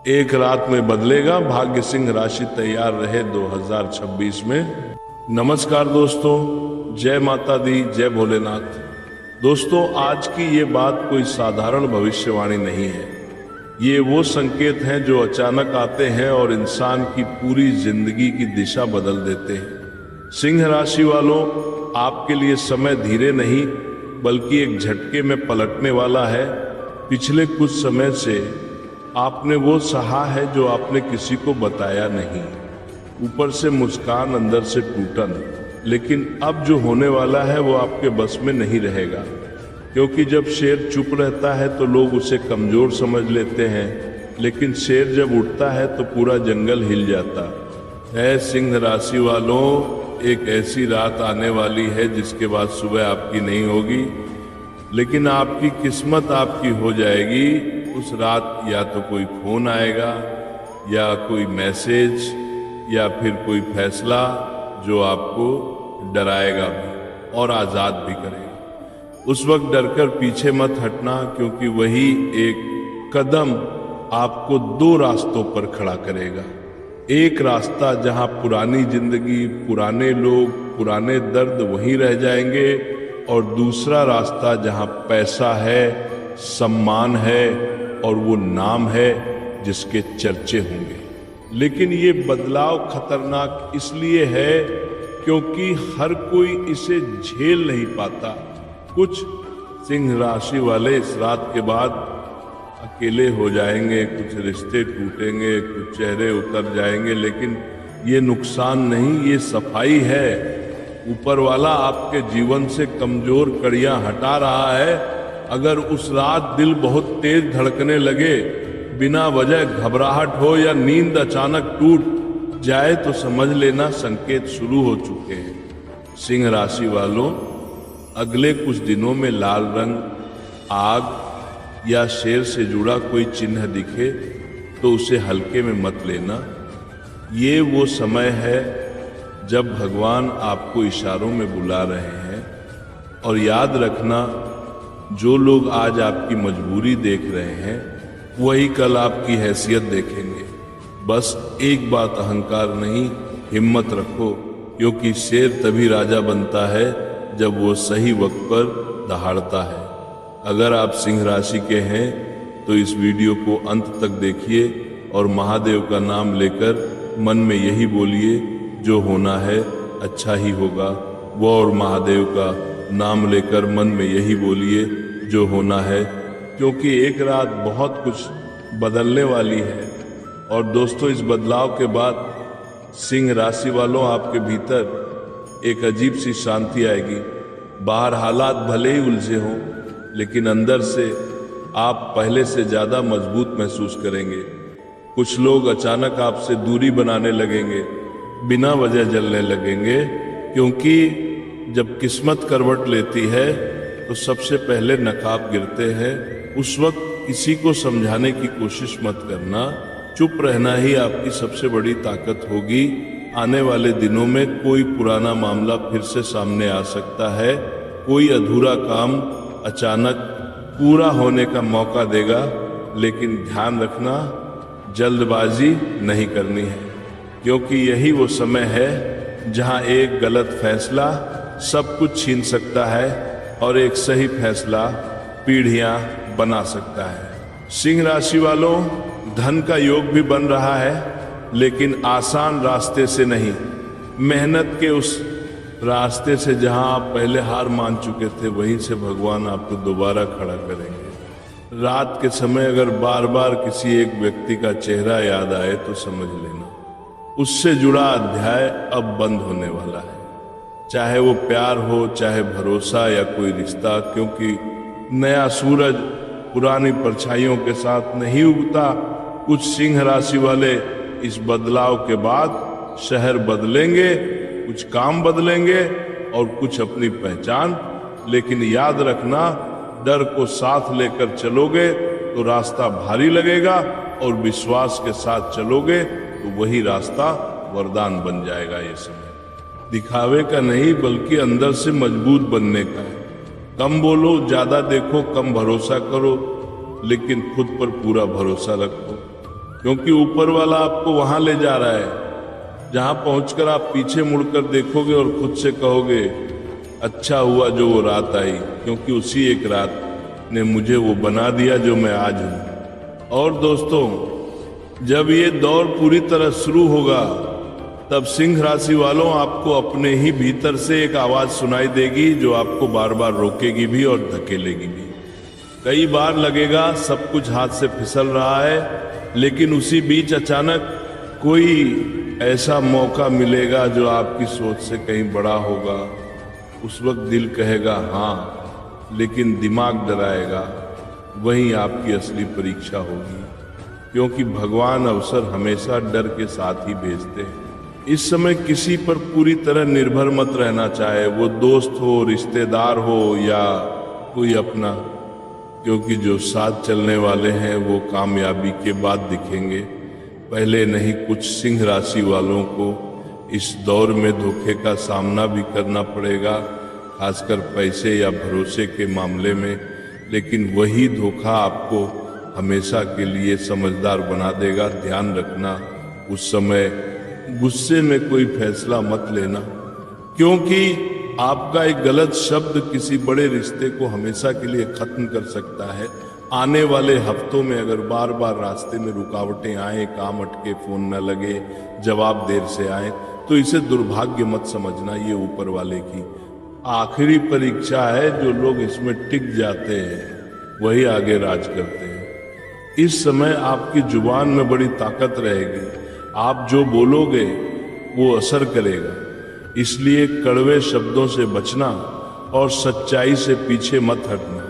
एक रात में बदलेगा भाग्य, सिंह राशि तैयार रहे 2026 में। नमस्कार दोस्तों, जय माता दी, जय भोलेनाथ। दोस्तों, आज की ये बात कोई साधारण भविष्यवाणी नहीं है। ये वो संकेत हैं जो अचानक आते हैं और इंसान की पूरी जिंदगी की दिशा बदल देते हैं। सिंह राशि वालों, आपके लिए समय धीरे नहीं बल्कि एक झटके में पलटने वाला है। पिछले कुछ समय से आपने वो सहा है जो आपने किसी को बताया नहीं। ऊपर से मुस्कान, अंदर से टूटन। लेकिन अब जो होने वाला है वो आपके बस में नहीं रहेगा, क्योंकि जब शेर चुप रहता है तो लोग उसे कमजोर समझ लेते हैं, लेकिन शेर जब उठता है तो पूरा जंगल हिल जाता है। सिंह राशि वालों, एक ऐसी रात आने वाली है जिसके बाद सुबह आपकी नहीं होगी, लेकिन आपकी किस्मत आपकी हो जाएगी। उस रात या तो कोई फोन आएगा या कोई मैसेज या फिर कोई फैसला जो आपको डराएगा भी और आज़ाद भी करेगा। उस वक्त डरकर पीछे मत हटना, क्योंकि वही एक कदम आपको दो रास्तों पर खड़ा करेगा। एक रास्ता जहां पुरानी जिंदगी, पुराने लोग, पुराने दर्द वहीं रह जाएंगे, और दूसरा रास्ता जहां पैसा है, सम्मान है और वो नाम है जिसके चर्चे होंगे। लेकिन ये बदलाव खतरनाक इसलिए है क्योंकि हर कोई इसे झेल नहीं पाता। कुछ सिंह राशि वाले इस रात के बाद अकेले हो जाएंगे, कुछ रिश्ते टूटेंगे, कुछ चेहरे उतर जाएंगे, लेकिन ये नुकसान नहीं, ये सफाई है। ऊपर वाला आपके जीवन से कमजोर कड़ियां हटा रहा है। अगर उस रात दिल बहुत तेज धड़कने लगे, बिना वजह घबराहट हो या नींद अचानक टूट जाए, तो समझ लेना संकेत शुरू हो चुके हैं। सिंह राशि वालों, अगले कुछ दिनों में लाल रंग, आग या शेर से जुड़ा कोई चिन्ह दिखे तो उसे हल्के में मत लेना। ये वो समय है जब भगवान आपको इशारों में बुला रहे हैं। और याद रखना, जो लोग आज आपकी मजबूरी देख रहे हैं वही कल आपकी हैसियत देखेंगे। बस एक बात, अहंकार नहीं, हिम्मत रखो, क्योंकि शेर तभी राजा बनता है जब वो सही वक्त पर दहाड़ता है। अगर आप सिंह राशि के हैं तो इस वीडियो को अंत तक देखिए और महादेव का नाम लेकर मन में यही बोलिए, जो होना है अच्छा ही होगा। वो और महादेव का नाम लेकर मन में यही बोलिए, जो होना है, क्योंकि एक रात बहुत कुछ बदलने वाली है। और दोस्तों, इस बदलाव के बाद सिंह राशि वालों, आपके भीतर एक अजीब सी शांति आएगी। बाहर हालात भले ही उलझे हों, लेकिन अंदर से आप पहले से ज्यादा मजबूत महसूस करेंगे। कुछ लोग अचानक आपसे दूरी बनाने लगेंगे, बिना वजह जलने लगेंगे, क्योंकि जब किस्मत करवट लेती है तो सबसे पहले नकाब गिरते हैं। उस वक्त किसी को समझाने की कोशिश मत करना, चुप रहना ही आपकी सबसे बड़ी ताकत होगी। आने वाले दिनों में कोई पुराना मामला फिर से सामने आ सकता है, कोई अधूरा काम अचानक पूरा होने का मौका देगा। लेकिन ध्यान रखना, जल्दबाजी नहीं करनी है, क्योंकि यही वो समय है जहां एक गलत फैसला सब कुछ छीन सकता है और एक सही फैसला पीढ़ियां बना सकता है। सिंह राशि वालों, धन का योग भी बन रहा है, लेकिन आसान रास्ते से नहीं, मेहनत के उस रास्ते से जहां आप पहले हार मान चुके थे, वहीं से भगवान आपको दोबारा खड़ा करेंगे। रात के समय अगर बार बार किसी एक व्यक्ति का चेहरा याद आए तो समझ लेना उससे जुड़ा अध्याय अब बंद होने वाला है। चाहे वो प्यार हो, चाहे भरोसा या कोई रिश्ता, क्योंकि नया सूरज पुरानी परछाइयों के साथ नहीं उगता। कुछ सिंह राशि वाले इस बदलाव के बाद शहर बदलेंगे, कुछ काम बदलेंगे और कुछ अपनी पहचान। लेकिन याद रखना, डर को साथ लेकर चलोगे तो रास्ता भारी लगेगा, और विश्वास के साथ चलोगे तो वही रास्ता वरदान बन जाएगा। ये समय दिखावे का नहीं, बल्कि अंदर से मजबूत बनने का है। कम बोलो, ज्यादा देखो, कम भरोसा करो, लेकिन खुद पर पूरा भरोसा रखो। क्योंकि ऊपर वाला आपको वहां ले जा रहा है जहां पहुंचकर आप पीछे मुड़कर देखोगे और खुद से कहोगे अच्छा हुआ जो वो रात आई, क्योंकि उसी एक रात ने मुझे वो बना दिया जो मैं आज हूं। और दोस्तों, जब ये दौर पूरी तरह शुरू होगा तब सिंह राशि वालों आपको अपने ही भीतर से एक आवाज सुनाई देगी जो आपको बार बार रोकेगी भी और धकेलेगी भी। कई बार लगेगा सब कुछ हाथ से फिसल रहा है, लेकिन उसी बीच अचानक कोई ऐसा मौका मिलेगा जो आपकी सोच से कहीं बड़ा होगा। उस वक्त दिल कहेगा हाँ, लेकिन दिमाग डराएगा। वही आपकी असली परीक्षा होगी, क्योंकि भगवान अवसर हमेशा डर के साथ ही भेजते हैं। इस समय किसी पर पूरी तरह निर्भर मत रहना, चाहे वो दोस्त हो, रिश्तेदार हो या कोई अपना, क्योंकि जो साथ चलने वाले हैं वो कामयाबी के बाद दिखेंगे, पहले नहीं। कुछ सिंह राशि वालों को इस दौर में धोखे का सामना भी करना पड़ेगा, खासकर पैसे या भरोसे के मामले में, लेकिन वही धोखा आपको हमेशा के लिए समझदार बना देगा। ध्यान रखना, उस समय गुस्से में कोई फैसला मत लेना, क्योंकि आपका एक गलत शब्द किसी बड़े रिश्ते को हमेशा के लिए खत्म कर सकता है। आने वाले हफ्तों में अगर बार बार रास्ते में रुकावटें आए, काम अटके, फोन न लगे, जवाब देर से आए, तो इसे दुर्भाग्य मत समझना। ये ऊपर वाले की आखिरी परीक्षा है। जो लोग इसमें टिक जाते हैं वही आगे राज करते हैं। इस समय आपकी जुबान में बड़ी ताकत रहेगी। आप जो बोलोगे वो असर करेगा, इसलिए कड़वे शब्दों से बचना और सच्चाई से पीछे मत हटना।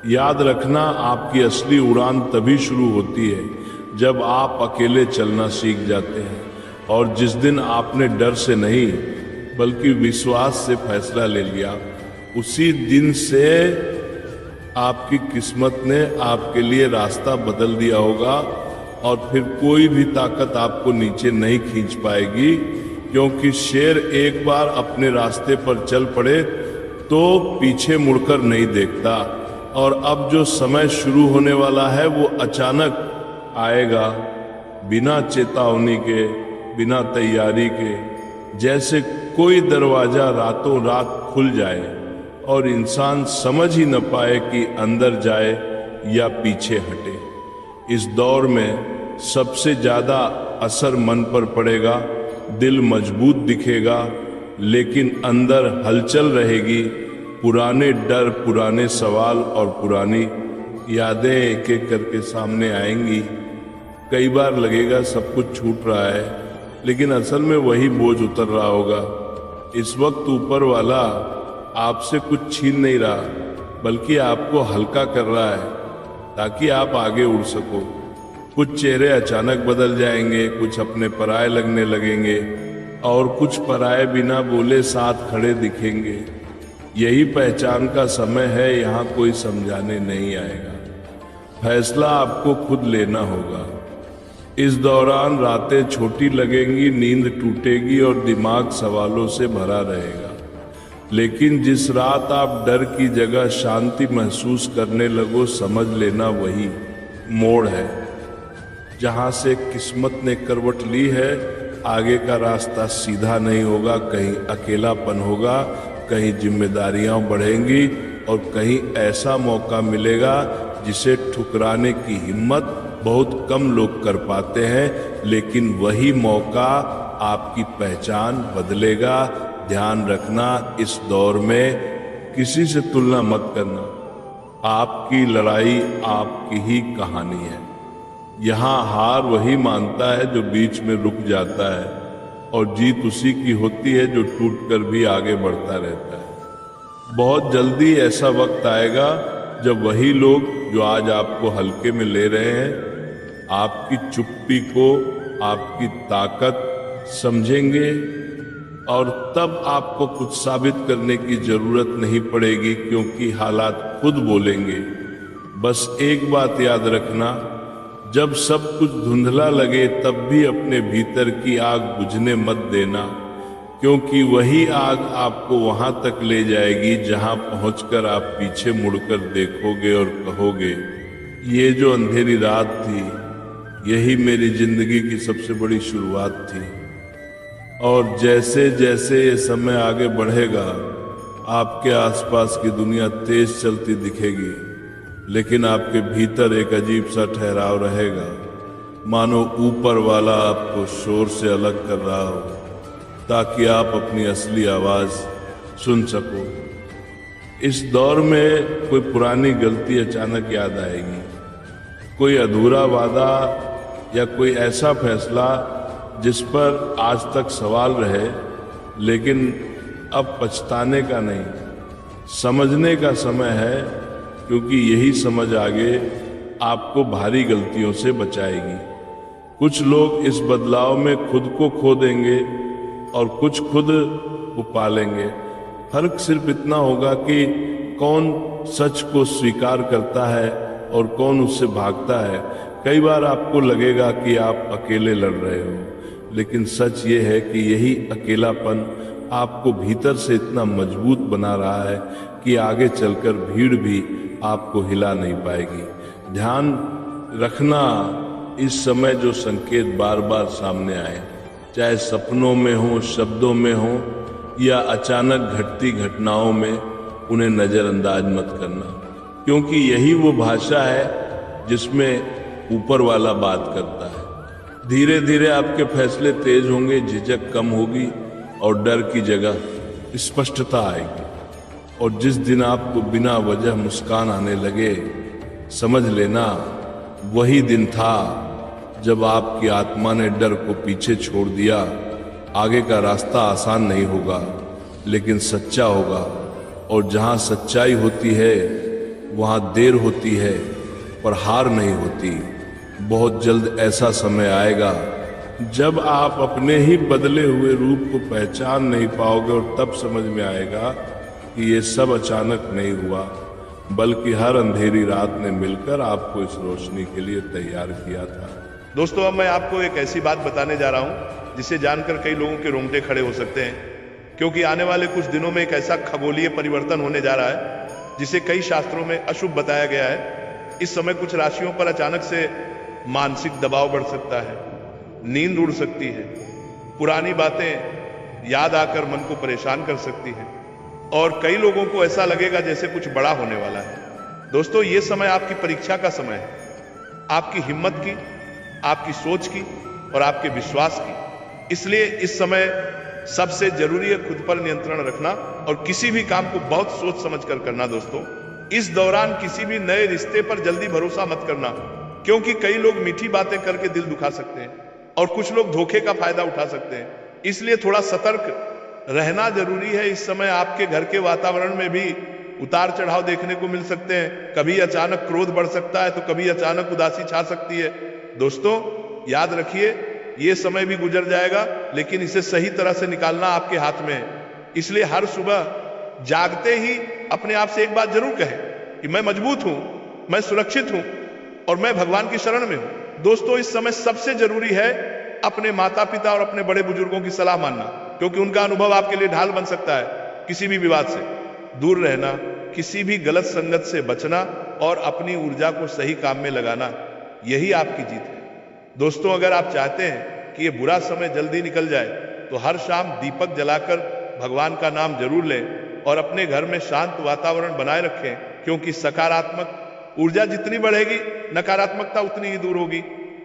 याद रखना, आपकी असली उड़ान तभी शुरू होती है जब आप अकेले चलना सीख जाते हैं। और जिस दिन आपने डर से नहीं बल्कि विश्वास से फैसला ले लिया, उसी दिन से आपकी किस्मत ने आपके लिए रास्ता बदल दिया होगा और फिर कोई भी ताकत आपको नीचे नहीं खींच पाएगी, क्योंकि शेर एक बार अपने रास्ते पर चल पड़े तो पीछे मुड़कर नहीं देखता। और अब जो समय शुरू होने वाला है वो अचानक आएगा, बिना चेतावनी के, बिना तैयारी के, जैसे कोई दरवाजा रातों रात खुल जाए और इंसान समझ ही न पाए कि अंदर जाए या पीछे हटे। इस दौर में सबसे ज्यादा असर मन पर पड़ेगा। दिल मजबूत दिखेगा, लेकिन अंदर हलचल रहेगी। पुराने डर, पुराने सवाल और पुरानी यादें एक एक करके सामने आएंगी। कई बार लगेगा सब कुछ छूट रहा है, लेकिन असल में वही बोझ उतर रहा होगा। इस वक्त ऊपर वाला आपसे कुछ छीन नहीं रहा, बल्कि आपको हल्का कर रहा है ताकि आप आगे उड़ सको। कुछ चेहरे अचानक बदल जाएंगे, कुछ अपने पराये लगने लगेंगे और कुछ पराये बिना बोले साथ खड़े दिखेंगे। यही पहचान का समय है, यहाँ कोई समझाने नहीं आएगा। फैसला आपको खुद लेना होगा। इस दौरान रातें छोटी लगेंगी, नींद टूटेगी और दिमाग सवालों से भरा रहेगा। लेकिन जिस रात आप डर की जगह शांति महसूस करने लगो, समझ लेना वही मोड़ है जहां से किस्मत ने करवट ली है। आगे का रास्ता सीधा नहीं होगा, कहीं अकेलापन होगा, कहीं जिम्मेदारियां बढ़ेंगी और कहीं ऐसा मौका मिलेगा जिसे ठुकराने की हिम्मत बहुत कम लोग कर पाते हैं, लेकिन वही मौका आपकी पहचान बदलेगा। ध्यान रखना, इस दौर में किसी से तुलना मत करना। आपकी लड़ाई आपकी ही कहानी है। यहाँ हार वही मानता है जो बीच में रुक जाता है, और जीत उसी की होती है जो टूटकर भी आगे बढ़ता रहता है। बहुत जल्दी ऐसा वक्त आएगा जब वही लोग जो आज आपको हल्के में ले रहे हैं, आपकी चुप्पी को आपकी ताकत समझेंगे, और तब आपको कुछ साबित करने की जरूरत नहीं पड़ेगी, क्योंकि हालात खुद बोलेंगे। बस एक बात याद रखना, जब सब कुछ धुंधला लगे तब भी अपने भीतर की आग बुझने मत देना, क्योंकि वही आग आपको वहां तक ले जाएगी जहां पहुंचकर आप पीछे मुड़कर देखोगे और कहोगे, ये जो अंधेरी रात थी यही मेरी जिंदगी की सबसे बड़ी शुरुआत थी। और जैसे जैसे ये समय आगे बढ़ेगा, आपके आसपास की दुनिया तेज चलती दिखेगी, लेकिन आपके भीतर एक अजीब सा ठहराव रहेगा, मानो ऊपर वाला आपको शोर से अलग कर रहा हो, ताकि आप अपनी असली आवाज सुन सको। इस दौर में कोई पुरानी गलती अचानक याद आएगी, कोई अधूरा वादा या कोई ऐसा फैसला जिस पर आज तक सवाल रहे, लेकिन अब पछताने का नहीं, समझने का समय है, क्योंकि यही समझ आगे आपको भारी गलतियों से बचाएगी। कुछ लोग इस बदलाव में खुद को खो देंगे और कुछ खुद को पालेंगे। फर्क सिर्फ इतना होगा कि कौन सच को स्वीकार करता है और कौन उससे भागता है। कई बार आपको लगेगा कि आप अकेले लड़ रहे हो, लेकिन सच ये है कि यही अकेलापन आपको भीतर से इतना मजबूत बना रहा है कि आगे चलकर भीड़ भी आपको हिला नहीं पाएगी। ध्यान रखना, इस समय जो संकेत बार बार सामने आए, चाहे सपनों में हो, शब्दों में हो या अचानक घटती घटनाओं में, उन्हें नजरअंदाज मत करना, क्योंकि यही वो भाषा है जिसमें ऊपर वाला बात करता है। धीरे धीरे आपके फैसले तेज होंगे, झिझक कम होगी और डर की जगह स्पष्टता आएगी। और जिस दिन आपको बिना वजह मुस्कान आने लगे, समझ लेना वही दिन था जब आपकी आत्मा ने डर को पीछे छोड़ दिया। आगे का रास्ता आसान नहीं होगा, लेकिन सच्चा होगा, और जहां सच्चाई होती है वहां देर होती है, पर हार नहीं होती। बहुत जल्द ऐसा समय आएगा जब आप अपने ही बदले हुए रूप को पहचान नहीं पाओगे, और तब समझ में आएगा कि ये सब अचानक नहीं हुआ, बल्कि हर अंधेरी रात ने मिलकर आपको इस रोशनी के लिए तैयार किया था। दोस्तों, अब मैं आपको एक ऐसी बात बताने जा रहा हूं जिसे जानकर कई लोगों के रोंगटे खड़े हो सकते हैं, क्योंकि आने वाले कुछ दिनों में एक ऐसा खगोलीय परिवर्तन होने जा रहा है जिसे कई शास्त्रों में अशुभ बताया गया है। इस समय कुछ राशियों पर अचानक से मानसिक दबाव बढ़ सकता है, नींद उड़ सकती है, पुरानी बातें याद आकर मन को परेशान कर सकती हैं, और कई लोगों को ऐसा लगेगा जैसे कुछ बड़ा होने वाला है। दोस्तों, ये समय आपकी परीक्षा का समय है, आपकी हिम्मत की, आपकी सोच की और आपके विश्वास की। इसलिए इस समय सबसे जरूरी है खुद पर नियंत्रण रखना और किसी भी काम को बहुत सोच समझ कर करना। दोस्तों, इस दौरान किसी भी नए रिश्ते पर जल्दी भरोसा मत करना, क्योंकि कई लोग मीठी बातें करके दिल दुखा सकते हैं और कुछ लोग धोखे का फायदा उठा सकते हैं। इसलिए थोड़ा सतर्क रहना जरूरी है। इस समय आपके घर के वातावरण में भी उतार चढ़ाव देखने को मिल सकते हैं। कभी अचानक क्रोध बढ़ सकता है तो कभी अचानक उदासी छा सकती है। दोस्तों, याद रखिए, ये समय भी गुजर जाएगा, लेकिन इसे सही तरह से निकालना आपके हाथ में है। इसलिए हर सुबह जागते ही अपने आप से एक बात जरूर कहें कि मैं मजबूत हूं, मैं सुरक्षित हूं और मैं भगवान की शरण में हूं। दोस्तों, इस समय सबसे जरूरी है अपने माता पिता और अपने बड़े बुजुर्गों की सलाह मानना, क्योंकि उनका अनुभव आपके लिए ढाल बन सकता है। किसी भी विवाद से दूर रहना, किसी भी गलत संगत से बचना और अपनी ऊर्जा को सही काम में लगाना, यही आपकी जीत है। दोस्तों, अगर आप चाहते हैं कि ये बुरा समय जल्दी निकल जाए तो हर शाम दीपक जलाकर भगवान का नाम जरूर लें और अपने घर में शांत वातावरण बनाए रखें, क्योंकि सकारात्मक ऊर्जा जितनी बढ़ेगी, नकारात्मकता उतनी ही दूर होगी।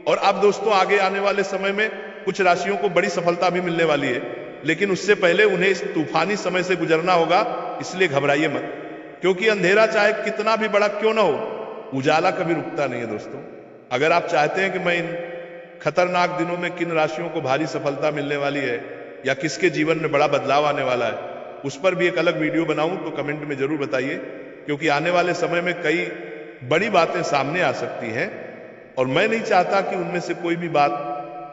और अब दोस्तों, आगे आने वाले समय में कुछ राशियों को बड़ी सफलता भी मिलने वाली है, लेकिन उससे पहले उन्हें इस तूफानी समय से गुजरना होगा। इसलिए घबराइए मत, क्योंकि अंधेरा चाहे कितना भी बड़ा क्यों ना हो, उजाला कभी रुकता नहीं है। दोस्तों, अगर आप चाहते हैं कि मैं इन खतरनाक दिनों में किन राशियों को भारी सफलता मिलने वाली है या किसके जीवन में बड़ा बदलाव आने वाला है, उस पर भी एक अलग वीडियो बनाऊं तो कमेंट में जरूर बताइए, क्योंकि आने वाले समय में कई बड़ी बातें सामने आ सकती हैं और मैं नहीं चाहता कि उनमें से कोई भी बात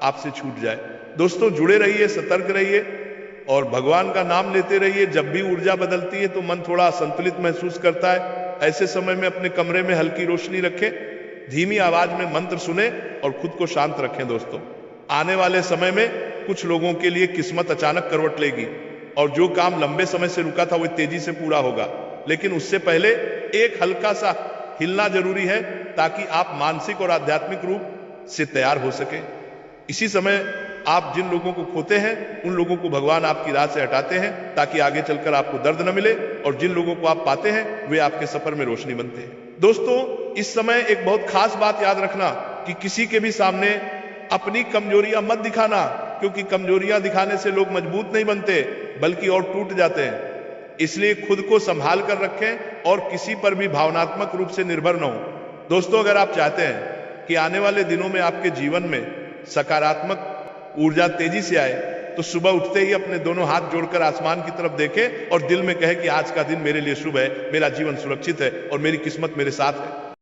आपसे छूट जाए। दोस्तों, जुड़े रहिए, सतर्क रहिए और भगवान का नाम लेते रहिए। जब भी ऊर्जा बदलती है तो मन थोड़ा असंतुलित महसूस करता है। ऐसे समय में अपने कमरे में हल्की रोशनी रखें, धीमी आवाज में मंत्र सुने और खुद को शांत रखें। दोस्तों, आने वाले समय में कुछ लोगों के लिए किस्मत अचानक करवट लेगी और जो काम लंबे समय से रुका था वो तेजी से पूरा होगा, लेकिन उससे पहले एक हल्का सा हिलना जरूरी है, ताकि आप मानसिक और आध्यात्मिक रूप से तैयार हो सके। इसी समय आप जिन लोगों को खोते हैं उन लोगों को भगवान आपकी राह से हटाते हैं ताकि आगे चलकर आपको दर्द न मिले, और जिन लोगों को आप पाते हैं वे आपके सफर में रोशनी बनते हैं। दोस्तों, इस समय एक बहुत खास बात याद रखना कि किसी के भी सामने अपनी कमजोरियां मत दिखाना, क्योंकि कमजोरियां दिखाने से लोग मजबूत नहीं बनते बल्कि और टूट जाते हैं। इसलिए खुद को संभाल कर रखें और किसी पर भी भावनात्मक रूप से निर्भर न हो। दोस्तों, अगर आप चाहते हैं कि आने वाले दिनों में आपके जीवन में सकारात्मक ऊर्जा तेजी से आए, तो सुबह उठते ही अपने दोनों हाथ जोड़कर आसमान की तरफ देखें और दिल में कहें कि आज का दिन मेरे लिए शुभ है, मेरा जीवन सुरक्षित है और मेरी किस्मत मेरे साथ है।